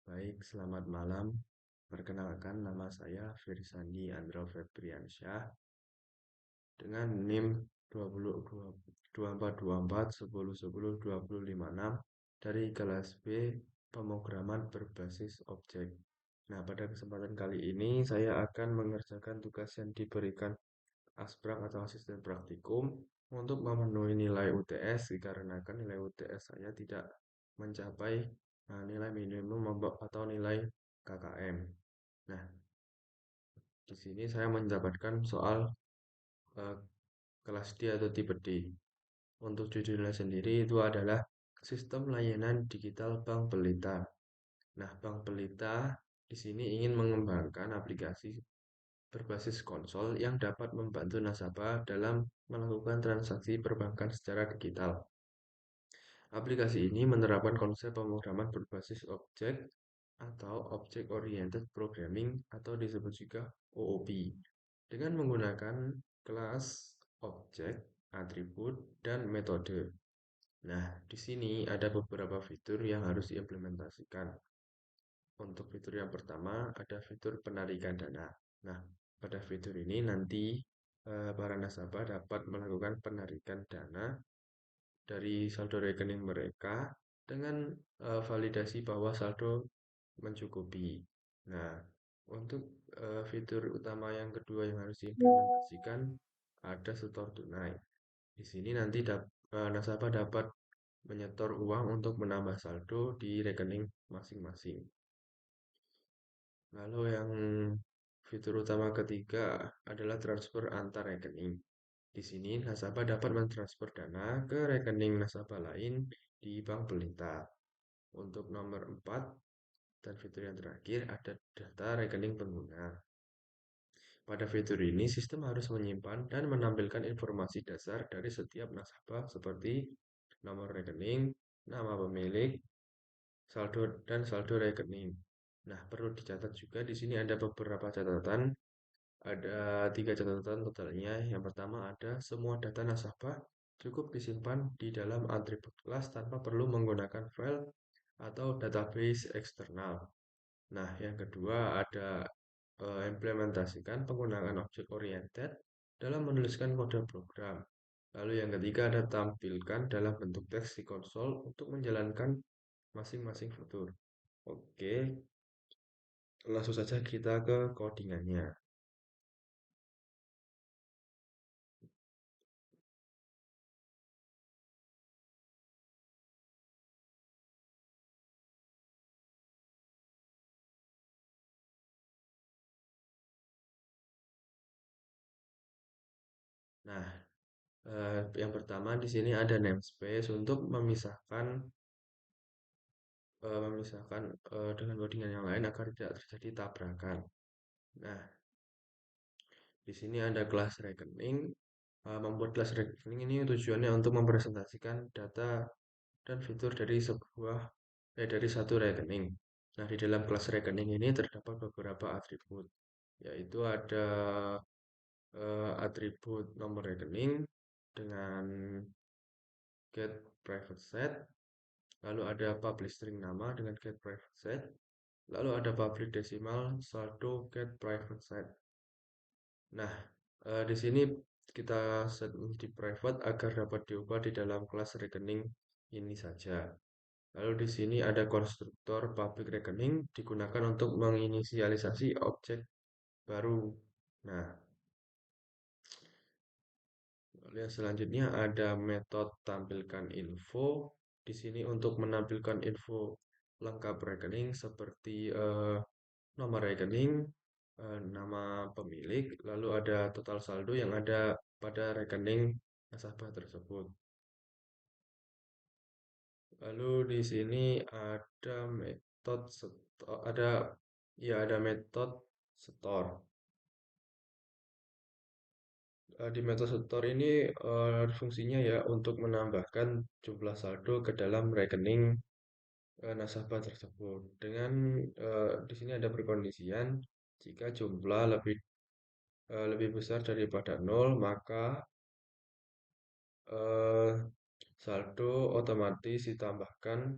Baik, selamat malam. Perkenalkan, nama saya Firsandi Andro Febriansyah dengan NIM 2424 1010 2056 dari kelas B pemrograman berbasis objek. Nah, pada kesempatan kali ini saya akan mengerjakan tugas yang diberikan Asprag atau asisten praktikum untuk memenuhi nilai UTS dikarenakan nilai UTS saya tidak mencapai nilai minimum atau nilai KKM. Nah, di sini saya mendapatkan soal eh, kelas D atau tipe D. Untuk judulnya sendiri itu adalah Sistem Layanan Digital Bank Pelita. Nah, Bank Pelita di sini ingin mengembangkan aplikasi berbasis konsol yang dapat membantu nasabah dalam melakukan transaksi perbankan secara digital. Aplikasi ini menerapkan konsep pemrograman berbasis objek atau Object Oriented Programming atau disebut juga OOP dengan menggunakan kelas, objek, atribut, dan metode. Nah, di sini ada beberapa fitur yang harus diimplementasikan. Untuk fitur yang pertama ada fitur penarikan dana. Nah, pada fitur ini nanti para nasabah dapat melakukan penarikan dana dari saldo rekening mereka dengan validasi bahwa saldo mencukupi. Nah, untuk fitur utama yang kedua yang harus diimplementasikan ada setor tunai. Di sini nanti nasabah dapat menyetor uang untuk menambah saldo di rekening masing-masing. Lalu yang fitur utama ketiga adalah transfer antar rekening. Di sini nasabah dapat mentransfer dana ke rekening nasabah lain di Bank Pelita. Untuk nomor 4 dan fitur yang terakhir ada data rekening pengguna. Pada fitur ini, sistem harus menyimpan dan menampilkan informasi dasar dari setiap nasabah seperti nomor rekening, nama pemilik, saldo dan saldo rekening. Nah, perlu dicatat juga di sini ada beberapa catatan. Ada 3 catatan totalnya. Yang pertama ada semua data nasabah cukup disimpan di dalam atribut kelas tanpa perlu menggunakan file atau database eksternal. Nah, yang kedua ada implementasikan penggunaan objek oriented dalam menuliskan kode program. Lalu yang ketiga ada tampilkan dalam bentuk teks di konsol untuk menjalankan masing-masing fitur. Oke, langsung saja kita ke codingannya. Nah, yang pertama di sini ada namespace untuk memisahkan dengan codingan yang lain agar tidak terjadi tabrakan. Nah, di sini ada kelas rekening. Membuat kelas rekening ini tujuannya untuk mempresentasikan data dan fitur dari satu rekening. Nah, di dalam kelas rekening ini terdapat beberapa atribut, yaitu ada atribut nomor rekening dengan get private set, lalu ada public string nama dengan get private set, lalu ada public decimal saldo get private set. Nah, di sini kita set di private agar dapat diubah di dalam kelas rekening ini saja. Lalu di sini ada konstruktor public rekening digunakan untuk menginisialisasi objek baru. Nah, lalu yang selanjutnya ada metode tampilkan info. Di sini untuk menampilkan info lengkap rekening seperti nomor rekening, nama pemilik, lalu ada total saldo yang ada pada rekening nasabah tersebut. Lalu di sini ada metode ada metode store. Di metode store ini fungsinya ya untuk menambahkan jumlah saldo ke dalam rekening nasabah tersebut. Di sini ada perkondisian jika jumlah lebih besar daripada nol, maka eh, saldo otomatis ditambahkan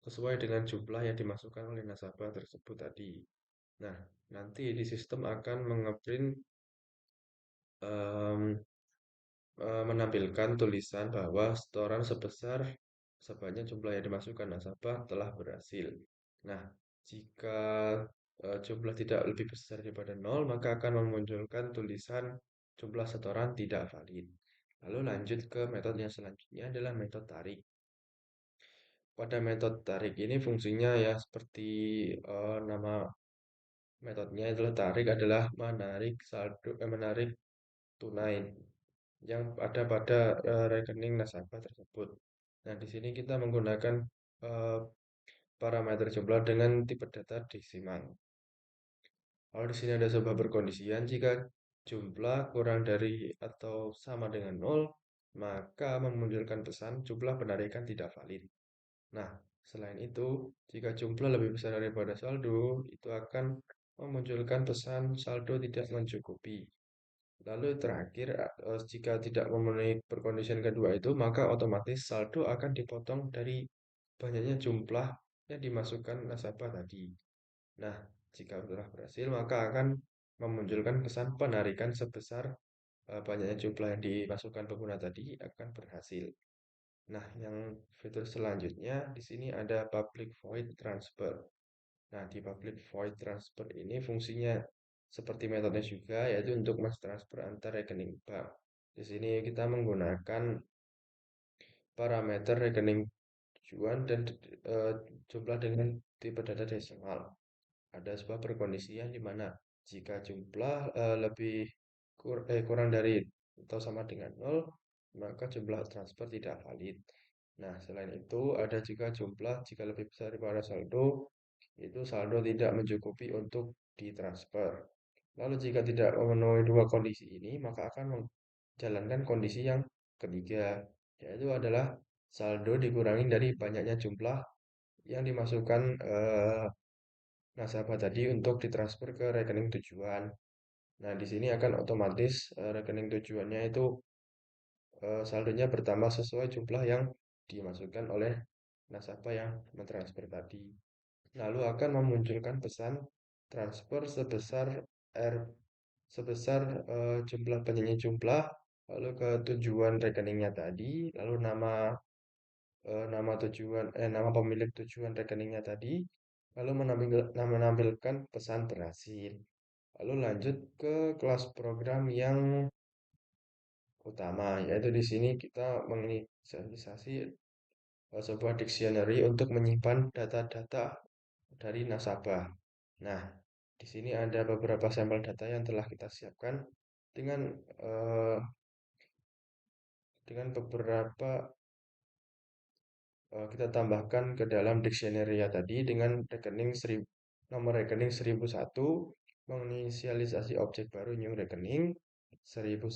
sesuai dengan jumlah yang dimasukkan oleh nasabah tersebut tadi. Nah, nanti di sistem akan mengeprint em, menampilkan tulisan bahwa setoran sebesar sebanyak jumlah yang dimasukkan nasabah telah berhasil. Nah, jika jumlah tidak lebih besar daripada nol, maka akan memunculkan tulisan jumlah setoran tidak valid. Lalu lanjut ke metode yang selanjutnya adalah metode tarik. Pada metode tarik ini fungsinya ya seperti nama metodenya adalah tarik adalah menarik saldo, menarik tunai yang ada pada rekening nasabah tersebut. Nah, di sini kita menggunakan eh, parameter jumlah dengan tipe data desimal. Lalu di sini ada sebuah perkondisian jika jumlah kurang dari atau sama dengan nol, maka memunculkan pesan jumlah penarikan tidak valid. Nah, selain itu, jika jumlah lebih besar daripada saldo, itu akan memunculkan pesan saldo tidak mencukupi. Lalu terakhir, jika tidak memenuhi perkondisian kedua itu, maka otomatis saldo akan dipotong dari banyaknya jumlah yang dimasukkan nasabah tadi. Nah, jika telah berhasil, maka akan memunculkan pesan penarikan sebesar banyaknya jumlah yang dimasukkan pengguna tadi akan berhasil. Nah, yang fitur selanjutnya di sini ada public void transfer. Nah, di public void transfer ini fungsinya seperti metode juga, yaitu untuk mentransfer antar rekening bank. Di sini kita menggunakan parameter rekening tujuan dan eh, jumlah dengan tipe data desimal. Ada sebuah perkondisian di mana jika jumlah kurang dari atau sama dengan nol, maka jumlah transfer tidak valid. Nah, selain itu ada juga jumlah jika lebih besar daripada saldo, itu saldo tidak mencukupi untuk ditransfer. Lalu jika tidak memenuhi dua kondisi ini, maka akan menjalankan kondisi yang ketiga, yaitu adalah saldo dikurangi dari banyaknya jumlah yang dimasukkan nasabah tadi untuk ditransfer ke rekening tujuan. Nah, di sini akan otomatis rekening tujuannya itu saldonya bertambah sesuai jumlah yang dimasukkan oleh nasabah yang mentransfer tadi. Lalu akan memunculkan pesan transfer sebesar R sebesar jumlah penyanyi jumlah lalu ke tujuan rekeningnya tadi, lalu nama pemilik tujuan rekeningnya tadi, lalu menampilkan pesan berhasil. Lalu lanjut ke kelas program yang utama, yaitu di sini kita menginisialisasi sebuah dictionary untuk menyimpan data-data dari nasabah. Nah, di sini ada beberapa sampel data yang telah kita siapkan dengan eh, dengan beberapa kita tambahkan ke dalam dictionary ya tadi dengan nomor rekening 1001 menginisialisasi objek baru new rekening 1001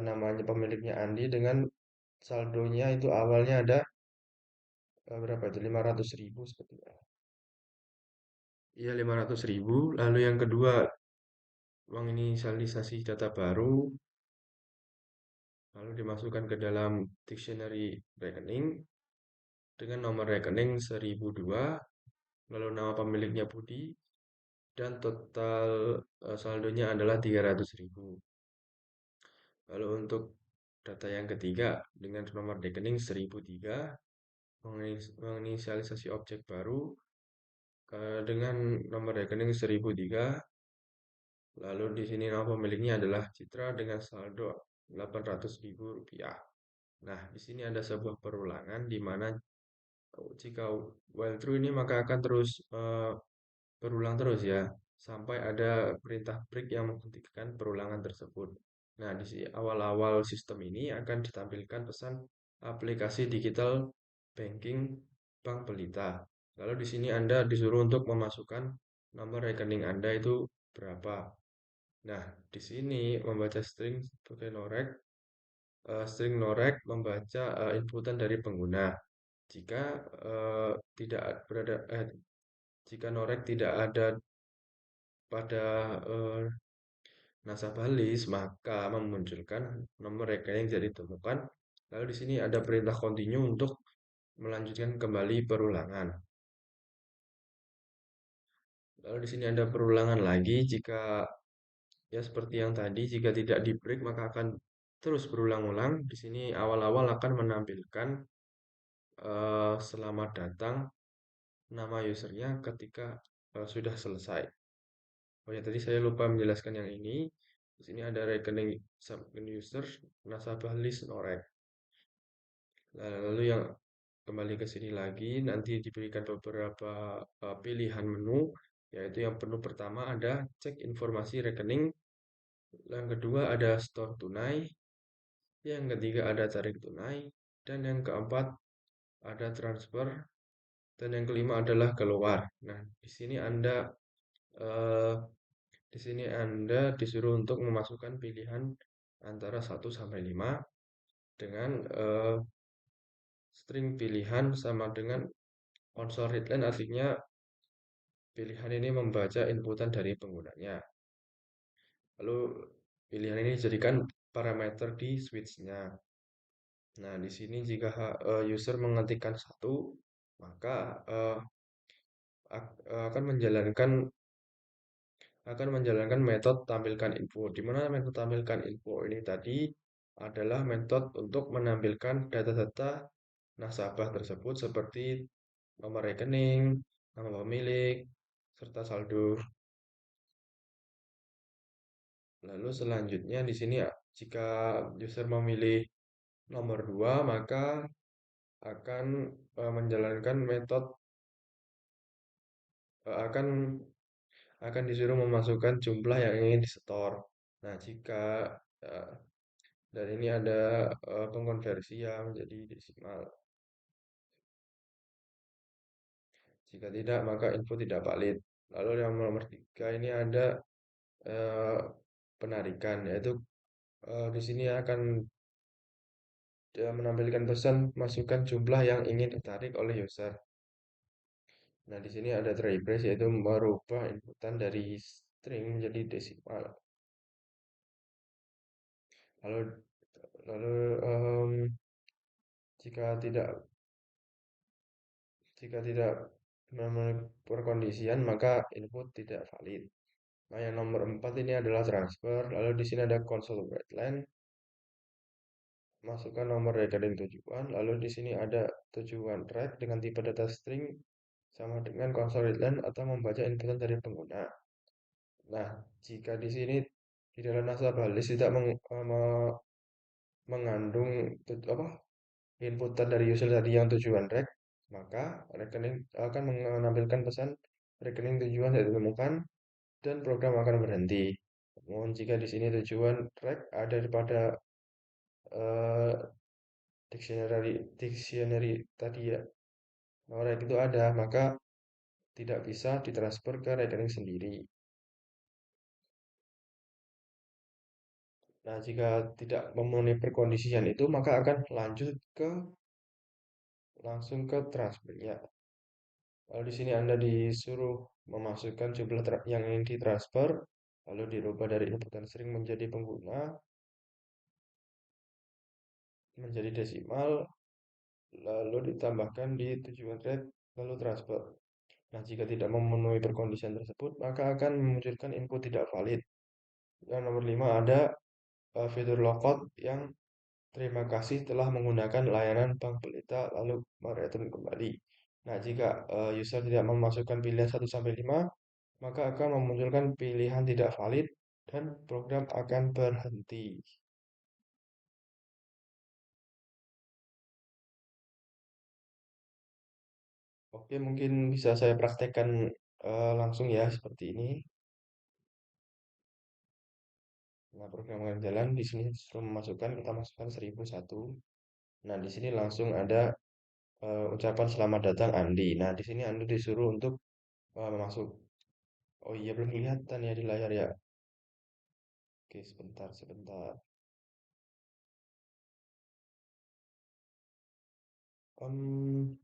namanya pemiliknya Andi dengan saldonya itu awalnya ada berapa itu 500.000 sepertinya. Iya 500.000. Lalu yang kedua menginisialisasi data baru lalu dimasukkan ke dalam dictionary rekening dengan nomor rekening 1002 lalu nama pemiliknya Budi dan total saldonya adalah 300.000. Lalu untuk data yang ketiga dengan nomor rekening 1003 menginisialisasi objek baru dengan nomor rekening 1003 lalu di sini nama pemiliknya adalah Citra dengan saldo 800.000 rupiah. Nah, di sini ada sebuah perulangan di mana jika while true ini maka akan terus berulang terus ya, sampai ada perintah break yang menghentikan perulangan tersebut. Nah, di awal-awal sistem ini akan ditampilkan pesan aplikasi digital banking Bank Pelita. Lalu di sini Anda disuruh untuk memasukkan nomor rekening Anda itu berapa. Nah, di sini membaca string sebagai norek, string norek membaca inputan dari pengguna. Jika tidak berada jika norek tidak ada pada nasabah list, maka memunculkan nomor rekening yang jadi ditemukan. Lalu di sini ada perintah continue untuk melanjutkan kembali perulangan. Lalu di sini ada perulangan lagi jika ya seperti yang tadi, jika tidak di break maka akan terus berulang-ulang. Di sini awal-awal akan menampilkan selamat datang nama usernya ketika sudah selesai. Oh ya tadi saya lupa menjelaskan yang ini. Di sini ada rekening submit user, nasabah list norek. Lalu yang kembali ke sini lagi, nanti diberikan beberapa pilihan menu, yaitu yang menu pertama ada cek informasi rekening, yang kedua ada store tunai, yang ketiga ada tarik tunai, dan yang keempat ada transfer, dan yang kelima adalah keluar. Nah, eh, di sini Anda disuruh untuk memasukkan pilihan antara 1 sampai 5 dengan string pilihan sama dengan console readline, artinya pilihan ini membaca inputan dari penggunanya. Lalu pilihan ini dijadikan parameter di switch-nya. Nah, di sini jika user mengetikkan 1, maka akan menjalankan metode tampilkan info. Di mana metode tampilkan info ini tadi adalah metode untuk menampilkan data-data nasabah tersebut seperti nomor rekening, nama pemilik, serta saldo. Lalu selanjutnya di sini ya, jika user memilih nomor 2 maka akan menjalankan metode akan disuruh memasukkan jumlah yang ingin disetor. Nah, jika eh, dan ini ada pengkonversian menjadi desimal. Jika tidak, maka info tidak valid. Lalu yang nomor 3 ini ada eh, penarikan, yaitu di sini akan menampilkan pesan masukkan jumlah yang ingin ditarik oleh user. Nah, di sini ada try brace, yaitu merubah inputan dari string menjadi desimal. Lalu lalu jika tidak memenuhi perkondisian maka input tidak valid. Nah, yang nomor 4 ini adalah transfer. Lalu di sini ada console write-line, masukkan nomor rekening tujuan. Lalu di sini ada tujuan track dengan tipe data string sama dengan console write-line atau membaca inputan dari pengguna. Nah, jika di sini di dalam nasabah list tidak mengandung apa inputan dari user tadi yang tujuan track, maka rekening akan menampilkan pesan rekening tujuan tidak ditemukan dan program akan berhenti. Namun jika di sini tujuan track ada pada eh, dictionary tadi ya, track itu ada, maka tidak bisa ditransfer ke rekening sendiri. Nah, jika tidak memenuhi perkondisian itu, maka akan lanjut ke langsung ke transfernya. Lalu di sini Anda disuruh memasukkan jumlah yang ingin ditransfer, lalu dirubah dari inputan string menjadi pengguna, menjadi desimal, lalu ditambahkan di tujuan thread, lalu transfer. Nah, jika tidak memenuhi perkondisian tersebut, maka akan memunculkan input tidak valid. Yang nomor 5 ada fitur logout yang terima kasih telah menggunakan layanan Bank Pelita lalu mereturn kembali. Nah, jika user tidak memasukkan pilihan 1 sampai 5, maka akan memunculkan pilihan tidak valid dan program akan berhenti. Oke, mungkin bisa saya praktekkan langsung ya seperti ini. Nah, program akan jalan di sini sudah memasukkan kita masukkan 1001. Nah, di sini langsung ada ucapan selamat datang Andi. Nah, di sini Andi disuruh untuk masuk. Oh iya, belum kelihatan ya di layar ya. Oke, sebentar, sebentar. Em,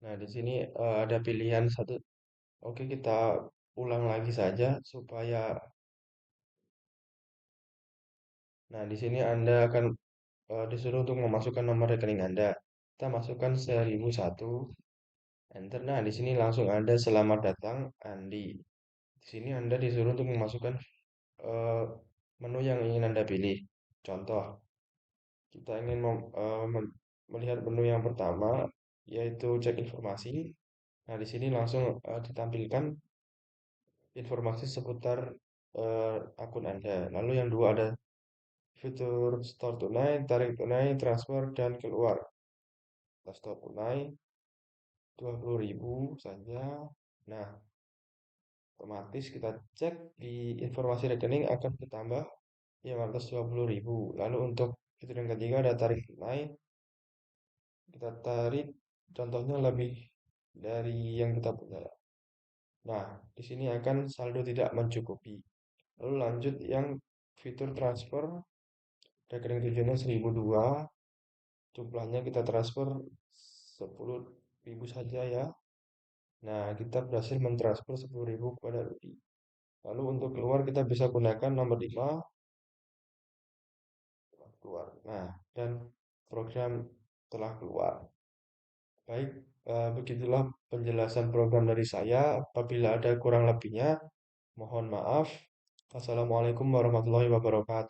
Nah, di sini ada pilihan satu. Oke, kita ulang lagi saja supaya. Nah, di sini Anda akan disuruh untuk memasukkan nomor rekening Anda. Kita masukkan 1001, enter. Nah, di sini langsung ada selamat datang Andi. Di sini Anda disuruh untuk memasukkan eh, menu yang ingin Anda pilih. Contoh, kita ingin melihat menu yang pertama, yaitu cek informasi. Nah, di sini langsung ditampilkan informasi seputar akun Anda. Lalu yang dua ada fitur store tunai, tarik tunai, transfer, dan keluar. Kita store tunai 20.000 saja. Nah, otomatis kita cek di informasi rekening akan bertambah yang atas 20.000. Lalu untuk fitur yang ketiga ada tarik tunai. Kita tarik contohnya lebih dari yang kita punya. Nah, di sini akan saldo tidak mencukupi. Lalu lanjut yang fitur transfer, rekening tujuannya 1.002, jumlahnya kita transfer 10.000 saja ya. Nah, kita berhasil mentransfer 10.000 kepada Rudi. Lalu untuk keluar kita bisa gunakan nomor 5 keluar. Nah, dan program telah keluar. Baik, begitulah penjelasan program dari saya. Apabila ada kurang lebihnya, mohon maaf. Assalamualaikum warahmatullahi wabarakatuh.